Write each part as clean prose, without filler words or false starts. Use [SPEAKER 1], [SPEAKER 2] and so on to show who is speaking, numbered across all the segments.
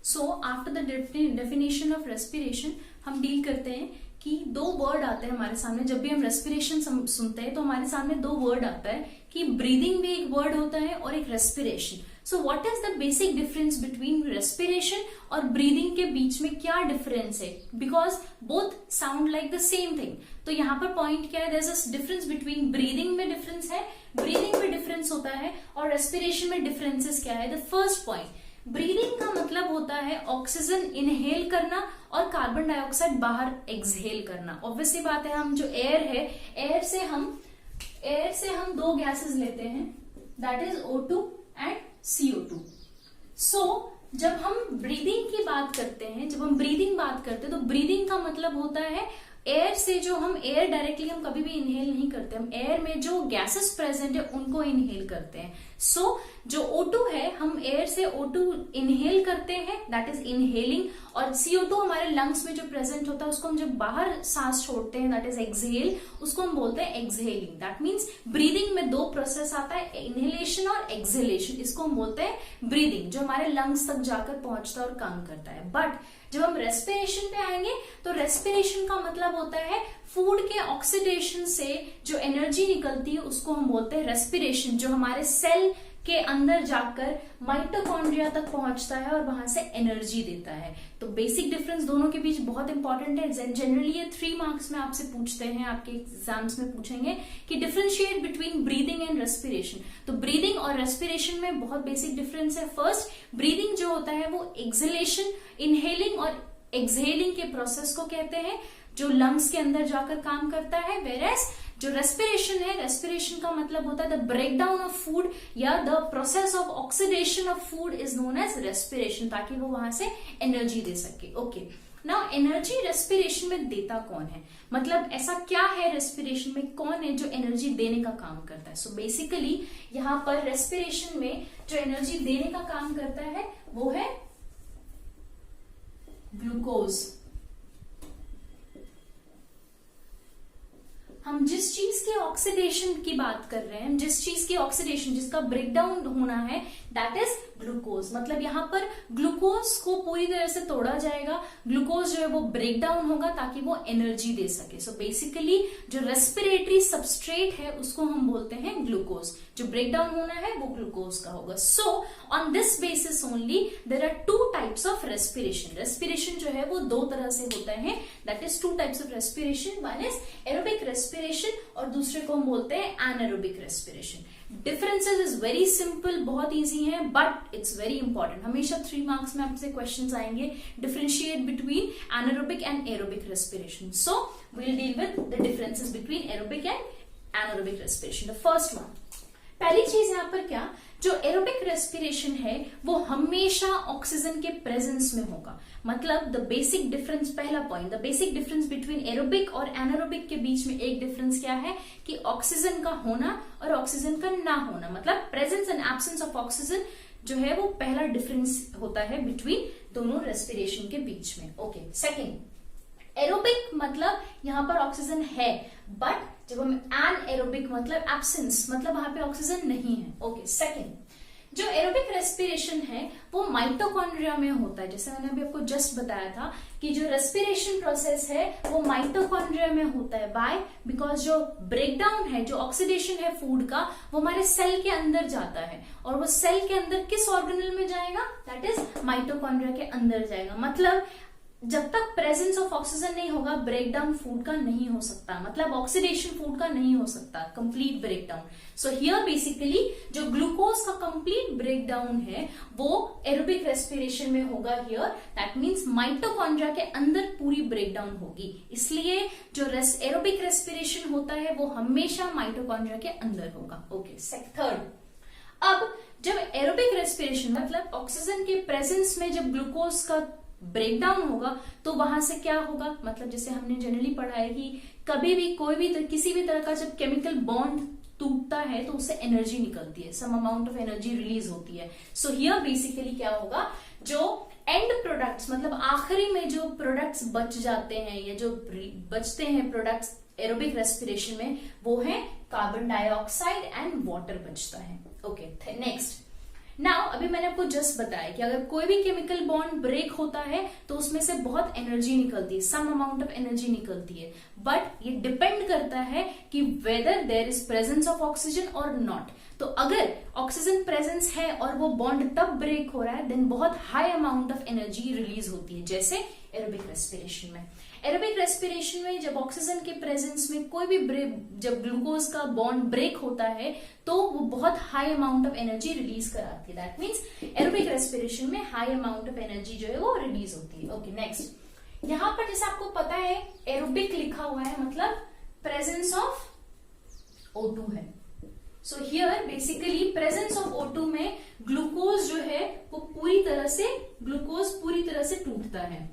[SPEAKER 1] So after the definition of respiration हम deal करते हैं कि दो वर्ड आते हैं हमारे सामने। जब भी हम रेस्पिरेशन सुनते हैं तो हमारे सामने दो वर्ड आता है कि ब्रीदिंग भी एक वर्ड होता है और एक respiration. So what is the basic difference between respiration और ब्रीदिंग के बीच में क्या डिफरेंस है? Because both sound like the same thing. तो यहाँ पर पॉइंट क्या है? There is a difference between breathing में डिफरेंस है, ब्रीदिंग में डिफरेंस होता है, और रेस्पिरेशन में डिफरेंसेस क्या है? द फर्स्ट पॉइंट, ब्रीदिंग का मतलब होता है ऑक्सीजन इनहेल करना और कार्बन डाइऑक्साइड बाहर एक्सहेल करना। ऑब्वियसली बात है, हम जो एयर है, एयर से हम दो गैसेस लेते हैं, that is O2 and CO2। सो जब हम ब्रीदिंग की बात करते हैं, तो ब्रीदिंग का मतलब होता है एयर से जो हम एयर डायरेक्टली हम कभी भी इनहेल नहीं करते, हम एयर में जो गैसेस प्रेजेंट है उनको इनहेल करते हैं। सो जो O2 है, हम एयर से O2 इनहेल करते हैं, दैट इज इनहेलिंग, और CO2 हमारे लंग्स में जो प्रेजेंट होता है उसको हम जब बाहर सांस छोड़ते हैं, दैट इज एक्सहेल, उसको हम बोलते हैं एक्सहेलिंग। दैट मीन्स ब्रीदिंग में दो प्रोसेस आता है, इनहेलेशन और एक्सहेलेशन, इसको हम बोलते हैं ब्रीदिंग, जो हमारे लंग्स तक जाकर पहुंचता है और काम करता है। बट जब हम रेस्पिरेशन पे आएंगे तो रेस्पिरेशन का मतलब होता है फूड के ऑक्सीडेशन से जो एनर्जी निकलती है उसको हम बोलते हैं रेस्पिरेशन, जो हमारे सेल के अंदर जाकर माइटोकॉन्ड्रिया तक पहुंचता है और वहां से एनर्जी देता है। तो बेसिक डिफरेंस दोनों के बीच बहुत इंपॉर्टेंट है। जनरली ये 3 मार्क्स में आपसे पूछते हैं, आपके एग्जाम्स में पूछेंगे कि differentiate between breathing and respiration. तो ब्रीदिंग और रेस्पिरेशन में बहुत बेसिक डिफरेंस है। फर्स्ट, ब्रीदिंग जो होता है वो एक्सहेलेशन, इनहेलिंग और एक्सहेलिंग के प्रोसेस को कहते हैं, जो लंग्स के अंदर जाकर काम करता है। वेयरएज जो रेस्पिरेशन है, रेस्पिरेशन का मतलब होता है द ब्रेकडाउन ऑफ फूड या the process of oxidation of food is known as respiration, ताकि वो वहां से एनर्जी दे सके। ओके, नाउ एनर्जी रेस्पिरेशन में देता कौन है? मतलब ऐसा क्या है रेस्पिरेशन में, कौन है जो एनर्जी देने का काम करता है? सो बेसिकली यहाँ पर रेस्पिरेशन में जो एनर्जी देने का काम करता है वो है ग्लूकोज। हम जिस चीज की ऑक्सीडेशन की बात कर रहे हैं, जिस चीज की ऑक्सीडेशन, जिसका ब्रेकडाउन होना है, दैट इज ग्लूकोज। मतलब यहाँ पर ग्लूकोज को पूरी तरह से तोड़ा जाएगा, ग्लूकोज जो है वो ब्रेकडाउन होगा ताकि वो एनर्जी दे सके। सो बेसिकली जो रेस्पिरेटरी सबस्ट्रेट है उसको हम बोलते हैं ग्लूकोज, जो ब्रेकडाउन होना है वो ग्लूकोज का होगा। So on this basis only there are 2 types of respiration. Respiration जो है वो 2 तरह से होता है, that is 2 types of respiration. One is aerobic respiration और दूसरे को हम बोलते हैं anaerobic respiration. Differences is very simple, बहुत इजी है, बट इट्स वेरी इंपॉर्टेंट। हमेशा 3 मार्क्स में आपसे क्वेश्चंस आएंगे, differentiate between anaerobic and aerobic respiration. So we will deal with the differences between aerobic and anaerobic respiration. The first one, पहली चीज यहाँ पर क्या, जो एरोबिक रेस्पिरेशन है वो हमेशा ऑक्सीजन के प्रेजेंस में होगा। मतलब द बेसिक डिफरेंस, पहला point, the basic difference between aerobic और एनारोबिक के बीच में एक डिफरेंस क्या है कि ऑक्सीजन का होना और ऑक्सीजन का ना होना, मतलब presence and absence of oxygen जो है वो पहला डिफरेंस होता है बिटवीन दोनों रेस्पिरेशन के बीच में। ओके, सेकेंड, एरोबिक मतलब यहाँ पर ऑक्सीजन है, बट जब हम एन एरोबिक मतलब एब्सेंस, मतलब वहां पे ऑक्सीजन नहीं है। ओके, सेकेंड, जो एरोबिक रेस्पिरेशन है वो माइटोकॉन्ड्रिया में होता है। जैसे मैंने अभी आपको जस्ट बताया था कि जो रेस्पिरेशन प्रोसेस है वो माइटोकॉन्ड्रिया में होता है। बाय बिकॉज जो ब्रेकडाउन है, जो ऑक्सीडेशन है फूड का, वो हमारे सेल के अंदर जाता है, और वो सेल के अंदर किस ऑर्गेनल में जाएगा? दैट इज माइटोकॉन्ड्रिया के अंदर जाएगा। मतलब जब तक प्रेजेंस ऑफ ऑक्सीजन नहीं होगा, ब्रेकडाउन फूड का नहीं हो सकता, मतलब ऑक्सीडेशन फूड का नहीं हो सकता, complete breakdown. So here basically जो ग्लूकोज का कंप्लीट ब्रेकडाउन है वो एरोबिक रेस्पिरेशन में होगा हियर, दैट मींस माइटोकॉन्ड्रिया के अंदर पूरी ब्रेकडाउन होगी। इसलिए जो एरोबिक रेस्पिरेशन होता है वो हमेशा माइटोकॉन्ड्रिया के अंदर होगा। ओके, थर्ड, अब जब एरोबिक रेस्पिरेशन मतलब ऑक्सीजन के प्रेजेंस में जब ग्लूकोज का ब्रेकडाउन होगा तो वहां से क्या होगा? मतलब जैसे हमने जनरली पढ़ा है कि कभी भी कोई भी किसी भी तरह का जब केमिकल बॉन्ड टूटता है तो उससे एनर्जी निकलती है, some amount of energy release होती है। सो हियर बेसिकली क्या होगा, जो एंड प्रोडक्ट्स मतलब आखिरी में जो प्रोडक्ट्स बच जाते हैं या जो बचते हैं प्रोडक्ट्स एरोबिक रेस्पिरेशन में, वो है कार्बन डाइऑक्साइड एंड वाटर बचता है। ओके, नेक्स्ट, नाउ अभी मैंने आपको जस्ट बताया कि अगर कोई भी केमिकल बॉन्ड ब्रेक होता है तो उसमें से बहुत एनर्जी निकलती है, सम अमाउंट ऑफ एनर्जी निकलती है, बट ये डिपेंड करता है कि whether there is presence of oxygen और नॉट। तो अगर ऑक्सीजन प्रेजेंस है और वो बॉन्ड तब ब्रेक हो रहा है, देन बहुत high amount of energy release होती है, जैसे एरोबिक रेस्पिरेशन में। एरोबिक रेस्पिरेशन में जब ऑक्सीजन के प्रेजेंस में कोई भी जब ग्लूकोज का बॉन्ड ब्रेक होता है तो वो बहुत high amount of energy release कराती है। दैट मीन्स एरोबिक रेस्पिरेशन में हाई अमाउंट ऑफ एनर्जी जो है वो रिलीज होती है। ओके, नेक्स्ट यहां पर जैसे आपको पता है एरोबिक लिखा हुआ है मतलब प्रेजेंस ऑफ O2 है। So here basically presence of O2 में ग्लूकोज जो है वो पूरी तरह से टूटता है,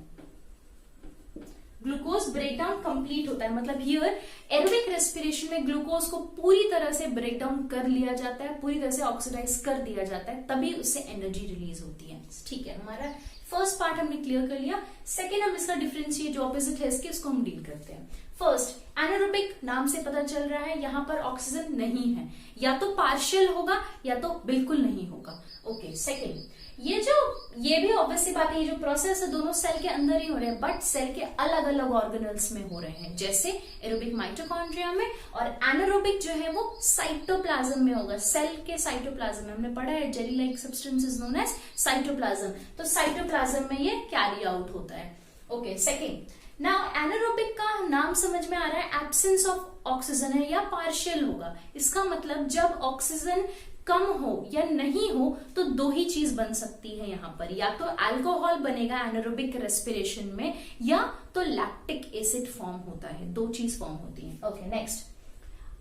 [SPEAKER 1] ग्लूकोज ब्रेकडाउन कंप्लीट होता है। मतलब हियर एरोबिक रेस्पिरेशन में ग्लूकोज को पूरी तरह से ब्रेकडाउन कर लिया जाता है, पूरी तरह से ऑक्सीडाइज कर दिया जाता है, तभी उससे एनर्जी रिलीज होती है। ठीक है, हमारा फर्स्ट पार्ट हमने क्लियर कर लिया। सेकेंड हम इसका डिफरेंशिएट जो ऑपोजिट है इसके उसको हम डील करते हैं। फर्स्ट, एनारोबिक नाम से पता चल रहा है यहाँ पर ऑक्सीजन नहीं है, या तो पार्शियल होगा या तो बिल्कुल नहीं होगा। ओके, सेकेंड, ये भी ऑब्वियस सी बात है, ये जो प्रोसेस है दोनों सेल के अंदर ही हो रहे हैं, बट सेल के अलग अलग ऑर्गेनल्स में हो रहे हैं, जैसे एरोबिक माइटोकॉन्ड्रिया में, और एनारोबिक जो है वो साइटोप्लाज्म में होगा, सेल के साइटोप्लाज्म में। हमने पढ़ा है jelly like substance is known as cytoplasm, तो साइटोप्लाज्म में ये कैरी आउट होता है। ओके, सेकेंड, नाउ एनारोबिक का नाम समझ में आ रहा है, एब्सेंस ऑफ ऑक्सीजन है या पार्शियल होगा। इसका मतलब जब ऑक्सीजन कम हो या नहीं हो तो दो ही चीज बन सकती है यहाँ पर, या तो अल्कोहल बनेगा एनारोबिक रेस्पिरेशन में, या तो लैक्टिक एसिड फॉर्म होता है, दो चीज फॉर्म होती है। ओके, नेक्स्ट,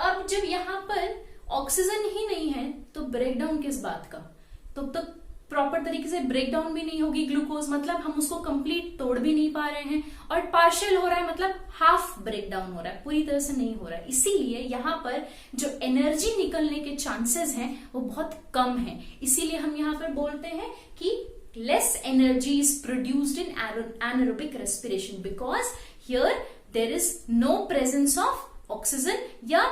[SPEAKER 1] अब जब यहाँ पर ऑक्सीजन ही नहीं है तो ब्रेकडाउन किस बात का, तो प्रॉपर तरीके से ब्रेकडाउन भी नहीं होगी ग्लूकोज, मतलब हम उसको कंप्लीट तोड़ भी नहीं पा रहे हैं, और पार्शियल हो रहा है मतलब हाफ ब्रेकडाउन हो रहा है, पूरी तरह से नहीं हो रहा है। इसीलिए यहाँ पर जो एनर्जी निकलने के चांसेस हैं वो बहुत कम है, इसीलिए हम यहाँ पर बोलते हैं कि less energy is produced in anaerobic respiration because here there is no presence of oxygen, या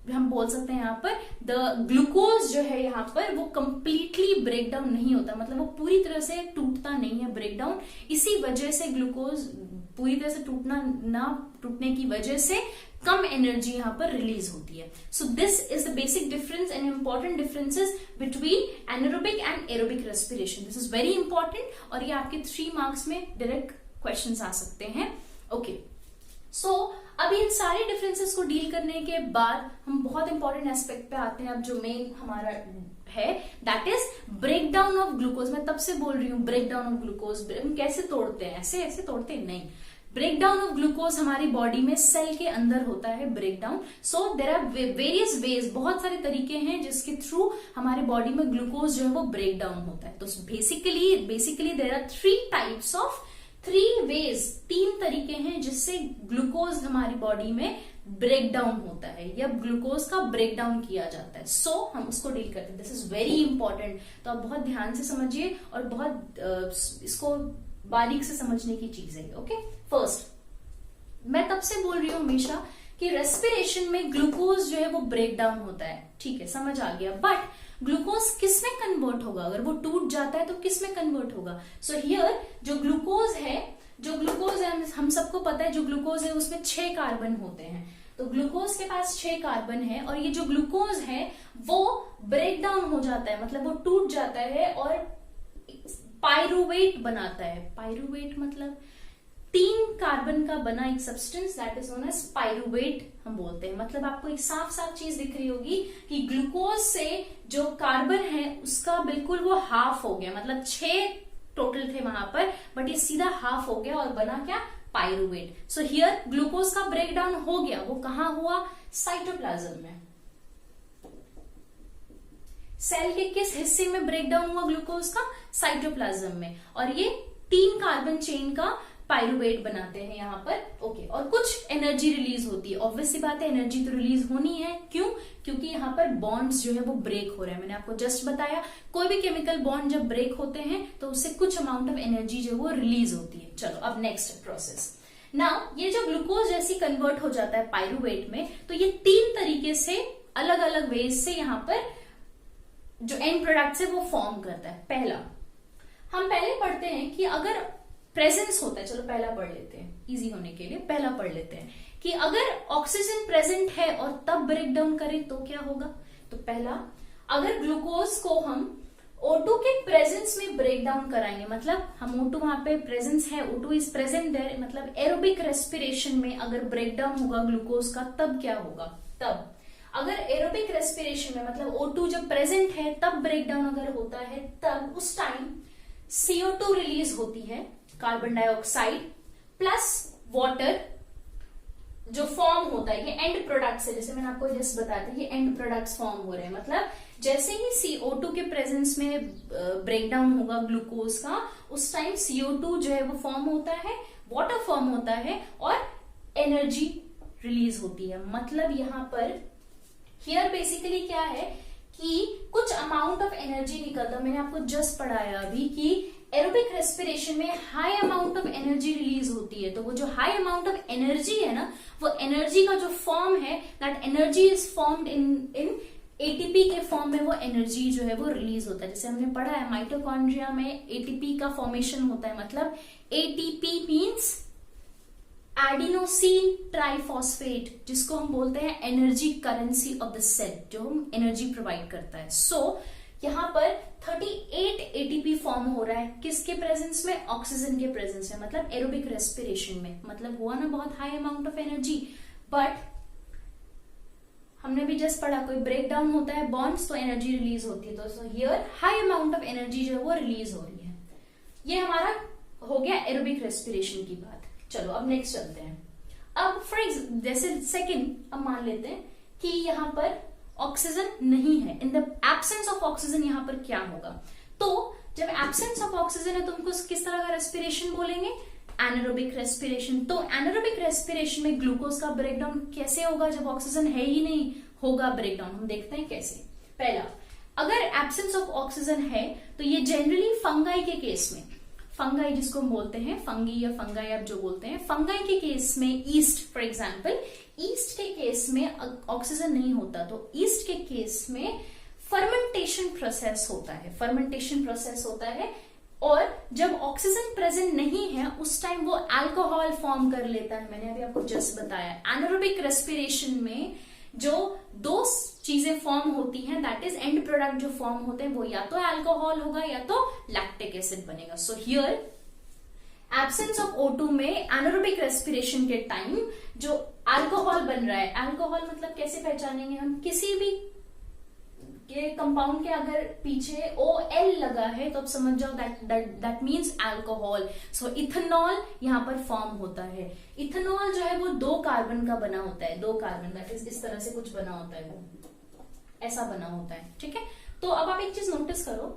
[SPEAKER 1] हम बोल सकते हैं यहाँ पर द ग्लूकोज जो है यहाँ पर वो कंप्लीटली ब्रेकडाउन नहीं होता, मतलब वो पूरी तरह से टूटता नहीं है, ब्रेकडाउन। इसी वजह से ग्लूकोज पूरी तरह से टूटने की वजह से कम एनर्जी यहाँ पर रिलीज होती है। So this is the basic difference and important differences between anaerobic and aerobic respiration. This is very important, और ये आपके 3 मार्क्स में डायरेक्ट क्वेश्चन आ सकते हैं। ओके, सो अब इन सारे डिफरेंसेस को डील करने के बाद हम बहुत इंपॉर्टेंट एस्पेक्ट पे आते हैं, अब जो मेन हमारा है that is breakdown of glucose. मैं तब से बोल रही हूँ ब्रेकडाउन ऑफ ग्लूकोज हम कैसे तोड़ते हैं, ऐसे तोड़ते हैं नहीं। ब्रेकडाउन ऑफ ग्लूकोज हमारी बॉडी में सेल के अंदर होता है breakdown. So there are various ways, बहुत सारे तरीके हैं जिसके थ्रू हमारे बॉडी में ग्लूकोज जो है वो ब्रेकडाउन होता है। तो बेसिकली देयर आर 3 वेज, 3 तरीके हैं जिससे ग्लूकोज हमारी बॉडी में ब्रेकडाउन होता है या ग्लूकोज का ब्रेकडाउन किया जाता है। सो हम उसको डील करते हैं। दिस इज वेरी इंपॉर्टेंट, तो आप बहुत ध्यान से समझिए और बहुत इसको बारीक से समझने की चीज है। ओके, फर्स्ट, मैं तब से बोल रही हूं हमेशा कि रेस्पिरेशन में ग्लूकोज जो है वो ब्रेकडाउन होता है, ठीक है, समझ आ गया। बट ग्लूकोज किस में कन्वर्ट होगा, अगर वो टूट जाता है तो किस में कन्वर्ट होगा? सो हियर जो ग्लूकोज है हम सबको पता है, जो ग्लूकोज है उसमें 6 कार्बन होते हैं। तो ग्लूकोज के पास 6 कार्बन है, और ये जो ग्लूकोज है वो ब्रेकडाउन हो जाता है, मतलब वो टूट जाता है और पाइरुवेट बनाता है। पाइरुवेट मतलब 3 कार्बन का बना एक substance that is known as pyruvate हम बोलते हैं। मतलब आपको एक साफ चीज दिख रही होगी कि ग्लूकोज से जो कार्बन है उसका बिल्कुल वो हाफ हो गया, मतलब 6 टोटल थे वहां पर, बट ये सीधा हाफ हो गया और बना क्या? पाइरुवेट। सो हियर ग्लूकोज का ब्रेकडाउन हो गया, वो कहां हुआ? साइटोप्लाज्म में। सेल के किस हिस्से में ब्रेकडाउन हुआ ग्लूकोज का? साइटोप्लाज्म में। और ये 3 कार्बन चेन का पाइरुवेट बनाते हैं यहाँ पर। ओके, और कुछ एनर्जी रिलीज होती है, ऑब्वियस सी बात है एनर्जी तो रिलीज होनी है। क्यों? क्योंकि यहाँ पर बॉन्ड्स जो है वो ब्रेक हो रहे हैं। मैंने आपको जस्ट बताया कोई भी केमिकल बॉन्ड जब ब्रेक होते हैं तो उससे कुछ अमाउंट ऑफ एनर्जी जो वो रिलीज होती है। चलो अब नेक्स्ट प्रोसेस। नाउ ये जो ग्लूकोज जैसी कन्वर्ट हो जाता है पाइरुवेट में, तो ये 3 तरीके से अलग अलग वेज से यहाँ पर जो एंड प्रोडक्ट है वो फॉर्म करता है। पहला हम पहले पढ़ते हैं कि अगर प्रेजेंस होता है, चलो पहला पढ़ लेते हैं इजी होने के लिए, पहला पढ़ लेते हैं कि अगर ऑक्सीजन प्रेजेंट है और तब ब्रेक डाउन करें तो क्या होगा। तो पहला, अगर ग्लूकोज को हम O2 के प्रेजेंस में ब्रेक डाउन कराएंगे, मतलब हम O2 वहां पे प्रेजेंस है, O2 इज प्रेजेंट देयर, मतलब एरोबिक रेस्पिरेशन में अगर ब्रेक डाउन होगा ग्लूकोज का तब क्या होगा। तब अगर एरोबिक रेस्पिरेशन में मतलब O2 जब प्रेजेंट है तब ब्रेक डाउन अगर होता है, तब उस टाइम CO2 रिलीज होती है, कार्बन डाइऑक्साइड प्लस वाटर जो फॉर्म होता है, ये एंड प्रोडक्ट्स है, जैसे मैंने आपको जस्ट बताया था, ये एंड प्रोडक्ट्स फॉर्म हो रहे हैं। मतलब जैसे ही CO2 के प्रेजेंस में ब्रेक डाउन होगा ग्लूकोज का, उस टाइम CO2 जो है वो फॉर्म होता है, वाटर फॉर्म होता है और एनर्जी रिलीज होती है। मतलब यहाँ पर हियर बेसिकली क्या है कि कुछ अमाउंट ऑफ एनर्जी निकलता, मैंने आपको जस्ट पढ़ाया अभी कि एरोबिक रेस्पिरेशन में high amount of energy release होती है। तो वो जो हाई अमाउंट ऑफ एनर्जी है ना, वो एनर्जी का जो फॉर्म है, that energy is formed in ATP के फॉर्म में वो एनर्जी जो है वो रिलीज होता है। जैसे हमने पढ़ा है माइटोकॉन्ड्रिया में एटीपी का फॉर्मेशन होता है, मतलब एटीपी मीन्स एडिनोसिन ट्राइफॉस्फेट, जिसको हम बोलते हैं energy currency of the cell, जो हम एनर्जी प्रोवाइड करता है। सो यहाँ पर 38 एटीपी फॉर्म हो रहा है, किसके प्रेजेंस में, ऑक्सीजन के प्रेजेंस में, मतलब एरोबिक रेस्पिरेशन में। मतलब हुआ ना बहुत high amount of energy, but हमने भी जस्ट पढ़ा कोई ब्रेक डाउन होता है बॉन्ड्स तो एनर्जी रिलीज होती है, तो here high amount of energy जो है वो रिलीज हो रही है। ये हमारा हो गया एरोबिक रेस्पिरेशन की बात। चलो अब नेक्स्ट चलते हैं। अब फ्रेंड्स जैसे सेकंड, अब मान लेते हैं कि यहाँ पर ऑक्सीजन नहीं है, in the absence of oxygen यहाँ पर क्या होगा। तो जब एब्सेंस ऑफ ऑक्सीजन है तो हमको किस तरह का रेस्पिरेशन बोलेंगे, एनारोबिक रेस्पिरेशन। तो एनारोबिक रेस्पिरेशन में ग्लूकोज का ब्रेकडाउन कैसे होगा जब ऑक्सीजन है ही नहीं, होगा ब्रेकडाउन। हम देखते हैं कैसे। पहला, अगर एब्सेंस ऑफ ऑक्सीजन है तो ये जनरली फंगाई के केस में, फंगाई जिसको हम बोलते हैं फंगी या फंगाई आप जो बोलते हैं, फंगाई के केस में, ईस्ट फॉर एग्जांपल, ईस्ट के केस में ऑक्सीजन नहीं होता, तो ईस्ट के केस में फर्मेंटेशन प्रोसेस होता है, फर्मेंटेशन प्रोसेस होता है। और जब ऑक्सीजन प्रेजेंट नहीं है उस टाइम वो अल्कोहल फॉर्म कर लेता है। मैंने अभी आपको जस्ट बताया एनारोबिक रेस्पिरेशन में जो दो चीजें फॉर्म होती हैं, दैट इज एंड प्रोडक्ट जो फॉर्म होते हैं वो या तो अल्कोहल होगा या तो लैक्टिक एसिड बनेगा। So here absence of O2 में एनारोबिक रेस्पिरेशन के टाइम जो अल्कोहल बन रहा है, अल्कोहल मतलब कैसे पहचानेंगे हम, किसी भी के कंपाउंड के अगर पीछे OL लगा है तो आप समझ जाओ that means alcohol. So ethanol यहाँ पर फॉर्म होता है। इथेनॉल जो है वो 2 कार्बन का बना होता है, 2 कार्बन, दैट इज इस तरह से कुछ बना होता है, वो ऐसा बना होता है, ठीक है। तो अब आप एक चीज नोटिस करो,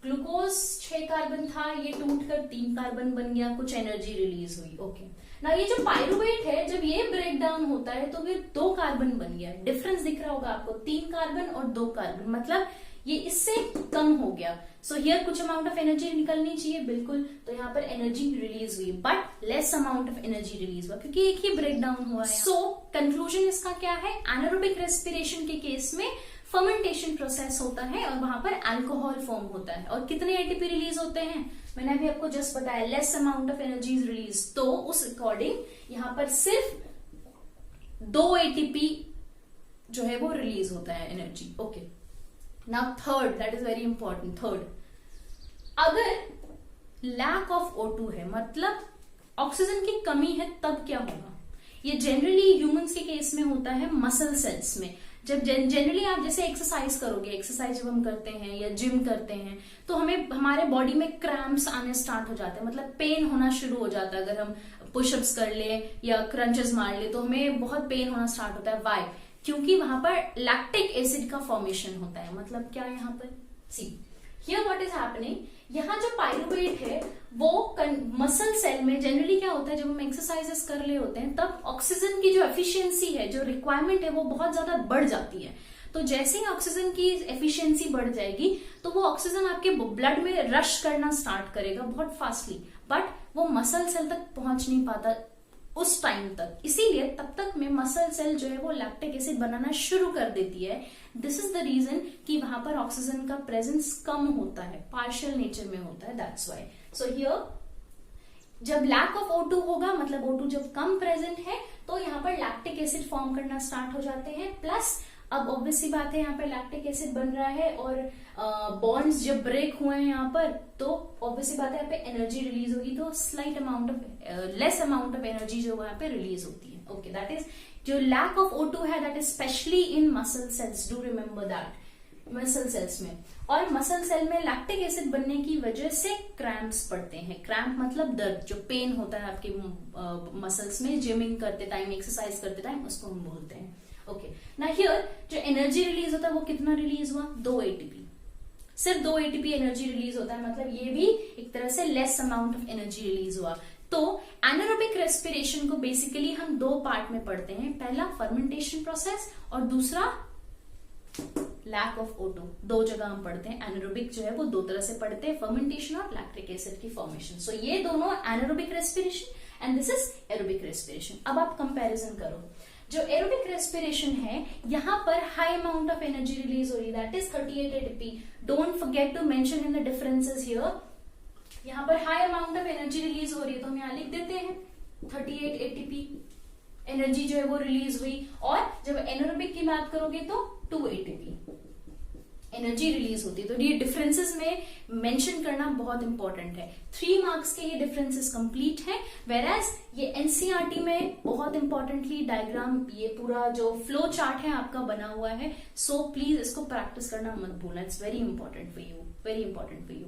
[SPEAKER 1] ग्लूकोज 6 कार्बन था, ये टूट कर 3 कार्बन बन गया, कुछ एनर्जी रिलीज हुई, ओके ना। ये जो पायरुवेट है जब ये ब्रेक डाउन होता है तो फिर 2 कार्बन बन गया, डिफरेंस दिख रहा होगा आपको, 3 कार्बन और 2 कार्बन, मतलब ये इससे कम हो गया। सो हियर कुछ अमाउंट ऑफ एनर्जी निकलनी चाहिए, बिल्कुल, तो यहाँ पर एनर्जी रिलीज हुई, but less amount of energy release हुआ क्योंकि एक ही ब्रेक डाउन हुआ है। सो कंक्लूजन इसका क्या है, एनारोबिक रेस्पिरेशन के केस में फर्मेंटेशन प्रोसेस होता है और वहां पर अल्कोहल फॉर्म होता है। और कितने एटीपी रिलीज होते हैं, मैंने अभी आपको जस्ट बताया, less amount of energy is release, तो उस अकॉर्डिंग यहाँ पर सिर्फ 2 एटीपी जो है वो रिलीज होता है energy, okay. Now third, that is very important, third, अगर लैक ऑफ O2 है, मतलब ऑक्सीजन की कमी है, तब क्या होगा। ये जनरली ह्यूमंस के केस में होता है मसल सेल्स में। जब जनरली आप जैसे एक्सरसाइज करोगे, एक्सरसाइज जब हम करते हैं या जिम करते हैं तो हमें हमारे बॉडी में क्रैम्प्स आने स्टार्ट हो जाते हैं, मतलब पेन होना शुरू हो जाता है। अगर हम पुशअप्स कर ले या क्रंचेस मार ले तो हमें बहुत पेन होना स्टार्ट होता है। वाई, क्योंकि वहां पर लैक्टिक एसिड का फॉर्मेशन होता है। मतलब क्या यहाँ पर, see here what is happening, यहाँ जो पायरुवेट है वो मसल सेल में जनरली क्या होता है, जब हम एक्सरसाइजेस कर रहे होते हैं तब ऑक्सीजन की जो एफिशिएंसी है, जो रिक्वायरमेंट है, वो बहुत ज्यादा बढ़ जाती है। तो जैसे ही ऑक्सीजन की एफिशिएंसी बढ़ जाएगी तो वो ऑक्सीजन आपके ब्लड में रश करना स्टार्ट करेगा बहुत फास्टली, बट वो मसल सेल तक पहुंच नहीं पाता उस टाइम तक, इसीलिए तब तक में मसल सेल जो है वो लैक्टिक एसिड बनाना शुरू कर देती है। दिस इज द रीजन कि वहां पर ऑक्सीजन का प्रेजेंस कम होता है, पार्शियल नेचर में होता है, दैट्स वाई। सो हियर जब लैक ऑफ O2 होगा, मतलब O2 जब कम प्रेजेंट है, तो यहाँ पर लैक्टिक एसिड फॉर्म करना स्टार्ट हो जाते हैं। प्लस अब ऑब्वियस सी बात है, यहाँ पर लैक्टिक एसिड बन रहा है और बॉन्ड्स जब ब्रेक हुए हैं यहाँ पर, तो ऑब्वियस सी बात है यहाँ पे एनर्जी रिलीज होगी, तो slight amount of less amount of energy जो यहाँ पे रिलीज होती है। ओके, दैट इज जो लैक ऑफ O2 है, that is specially in muscle cells, do remember that, muscle cells में। और मसल सेल में लैक्टिक एसिड बनने की वजह से क्रैम्प्स पड़ते हैं। क्रैम्प मतलब दर्द, जो पेन होता है आपके मसल्स में जिमिंग करते टाइम, एक्सरसाइज करते टाइम, उसको हम बोलते हैं। ओके, ना हियर जो एनर्जी रिलीज होता है वो कितना रिलीज हुआ, 2 ATP, सिर्फ 2 ATP एनर्जी रिलीज होता है, मतलब ये भी एक तरह से less amount of energy release हुआ। तो एनारोबिक रेस्पिरेशन को बेसिकली हम 2 पार्ट में पढ़ते हैं, पहला फर्मेंटेशन प्रोसेस और दूसरा लैक ऑफ O2। 2 जगह हम पढ़ते हैं। एनारोबिक जो है वो 2 तरह से पढ़ते हैं, फर्मेंटेशन और लैक्टिक एसिड की फॉर्मेशन। सो ये दोनों anaerobic respiration and this is aerobic respiration. अब आप कंपैरिजन करो, जो एरोबिक रेस्पिरेशन है यहाँ पर high amount of energy release हो रही है, that is 38 ATP। Don't forget to mention in the differences here. यहाँ पर high amount of energy release हो रही है, तो हम यहाँ लिख देते हैं 38 ATP एनर्जी जो है वो रिलीज हुई। और जब एनारोबिक की बात करोगे तो 2 ATP एनर्जी रिलीज होती है। तो ये डिफरेंसेस में मेंशन करना बहुत इंपॉर्टेंट है। 3 मार्क्स के ये डिफरेंसेस कंप्लीट है, वेराज ये एनसीईआरटी में बहुत इंपॉर्टेंटली डायग्राम, ये पूरा जो फ्लो चार्ट है आपका बना हुआ है। सो प्लीज इसको प्रैक्टिस करना मत भूलना, it's very important for you, very important for you.